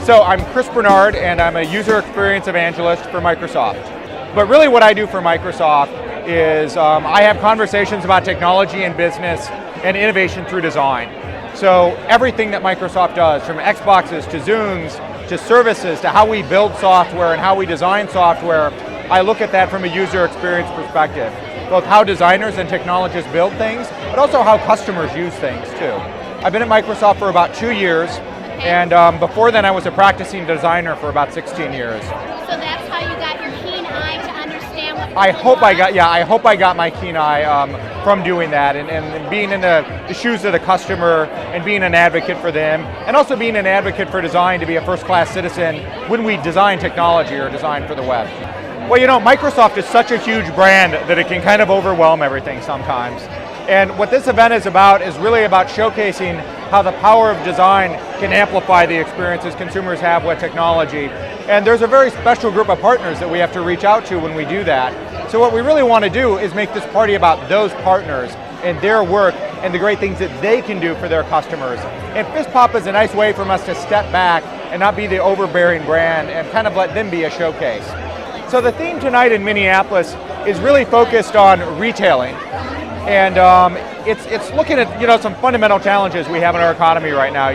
So I'm Chris Bernard, and I'm a user experience evangelist for Microsoft. But really what I do for Microsoft is I have conversations about technology and business and innovation through design. So everything that Microsoft does, from Xboxes to Zooms to services to how we build software and how we design software, I look at that from a user experience perspective. Both how designers and technologists build things, but also how customers use things too. I've been at Microsoft for about 2 years, and before then I was a practicing designer for about 16 years. So that's how you got your keen eye to understand what I hope I got my keen eye from doing that and being in the shoes of the customer and being an advocate for them, and also being an advocate for design to be a first-class citizen when we design technology or design for the web. Well, you know, Microsoft is such a huge brand that it can kind of overwhelm everything sometimes. And what this event is really about showcasing how the power of design can amplify the experiences consumers have with technology. And there's a very special group of partners that we have to reach out to when we do that. So what we really want to do is make this party about those partners and their work and the great things that they can do for their customers. And Phizzpop is a nice way for us to step back and not be the overbearing brand and kind of let them be a showcase. So the theme tonight in Minneapolis is really focused on retailing. And it's looking at some fundamental challenges we have in our economy right now.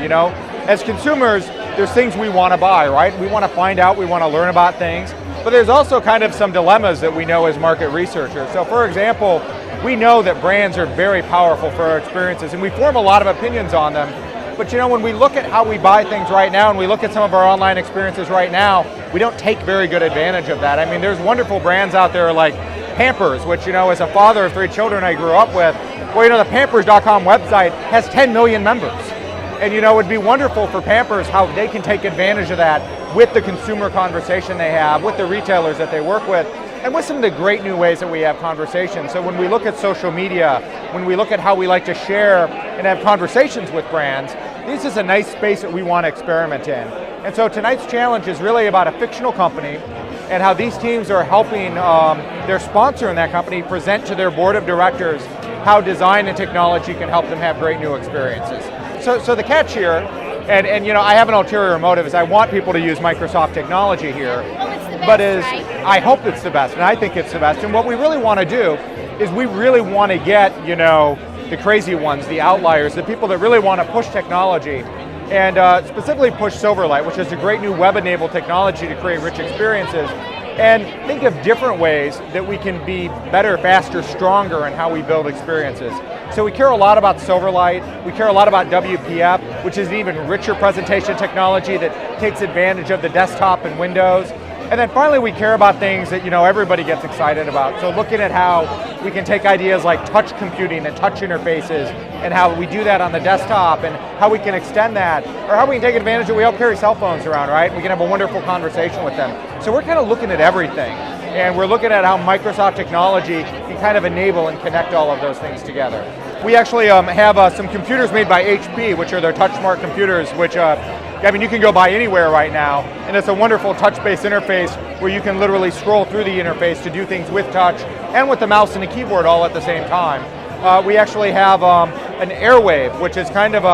As consumers, there's things we want to buy, right? We want to find out, we want to learn about things, but there's also kind of some dilemmas that we know as market researchers. So for example, we know that brands are very powerful for our experiences, and we form a lot of opinions on them. But when we look at how we buy things right now, and we look at some of our online experiences right now, we don't take very good advantage of that. I mean, there's wonderful brands out there like Pampers, which as a father of 3 children I grew up with, well, the Pampers.com website has 10 million members. And it would be wonderful for Pampers how they can take advantage of that with the consumer conversation they have, with the retailers that they work with, and with some of the great new ways that we have conversations. So when we look at social media, when we look at how we like to share and have conversations with brands, this is a nice space that we want to experiment in. And so tonight's challenge is really about a fictional company and how these teams are helping their sponsor in that company present to their board of directors how design and technology can help them have great new experiences. So the catch here, and I have an ulterior motive, is I want people to use Microsoft technology here. Well, it's the best, but right? I hope it's the best, and I think it's the best. And what we really want to do is we really want to get the crazy ones, the outliers, the people that really want to push technology, and specifically push Silverlight, which is a great new web-enabled technology to create rich experiences, and think of different ways that we can be better, faster, stronger in how we build experiences. So we care a lot about Silverlight, we care a lot about WPF, which is an even richer presentation technology that takes advantage of the desktop and Windows. And then finally, we care about things that everybody gets excited about. So looking at how we can take ideas like touch computing and touch interfaces and how we do that on the desktop and how we can extend that, or how we can take advantage of, we all carry cell phones around, right? We can have a wonderful conversation with them. So we're kind of looking at everything. And we're looking at how Microsoft technology can kind of enable and connect all of those things together. We actually have some computers made by HP, which are their TouchSmart computers, which you can go buy anywhere right now, and it's a wonderful touch-based interface where you can literally scroll through the interface to do things with touch and with the mouse and the keyboard all at the same time. We actually have an Airwave, which is kind of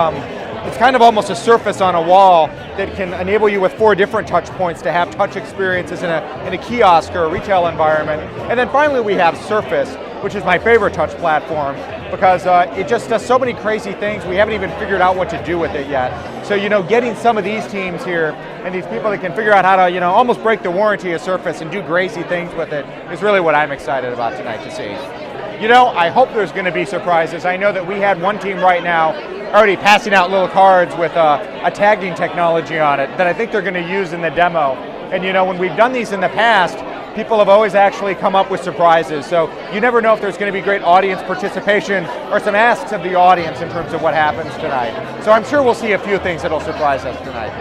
almost a surface on a wall that can enable you with 4 different touch points to have touch experiences in a kiosk or a retail environment. And then finally we have Surface, which is my favorite touch platform, because it just does so many crazy things. We haven't even figured out what to do with it yet. So getting some of these teams here and these people that can figure out how to almost break the warranty of Surface and do crazy things with it is really what I'm excited about tonight to see. I hope there's going to be surprises. I know that we had one team right now already passing out little cards with a tagging technology on it that I think they're going to use in the demo. And when we've done these in the past, people have always actually come up with surprises. So you never know if there's going to be great audience participation or some asks of the audience in terms of what happens tonight. So I'm sure we'll see a few things that'll surprise us tonight.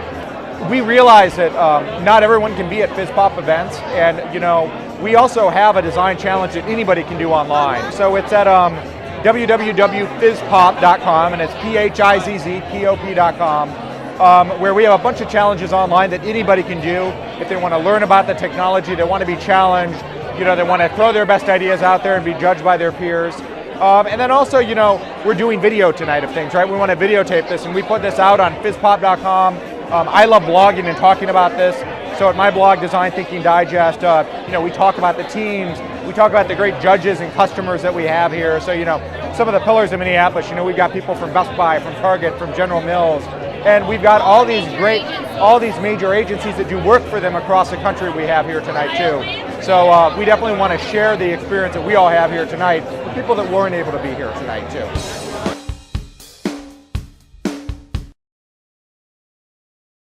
We realize that not everyone can be at Phizzpop events, and we also have a design challenge that anybody can do online. So it's at www.phizzpop.com, and it's PHIZZPOP.com, where we have a bunch of challenges online that anybody can do if they want to learn about the technology, they want to be challenged, they want to throw their best ideas out there and be judged by their peers. And then also, we're doing video tonight of things, right? We want to videotape this, and we put this out on Phizzpop.com, I love blogging and talking about this. So at my blog, Design Thinking Digest, we talk about the teams, we talk about the great judges and customers that we have here. So some of the pillars in Minneapolis, we've got people from Best Buy, from Target, from General Mills, and we've got all these major agencies that do work for them across the country we have here tonight too. So we definitely want to share the experience that we all have here tonight with people that weren't able to be here tonight too.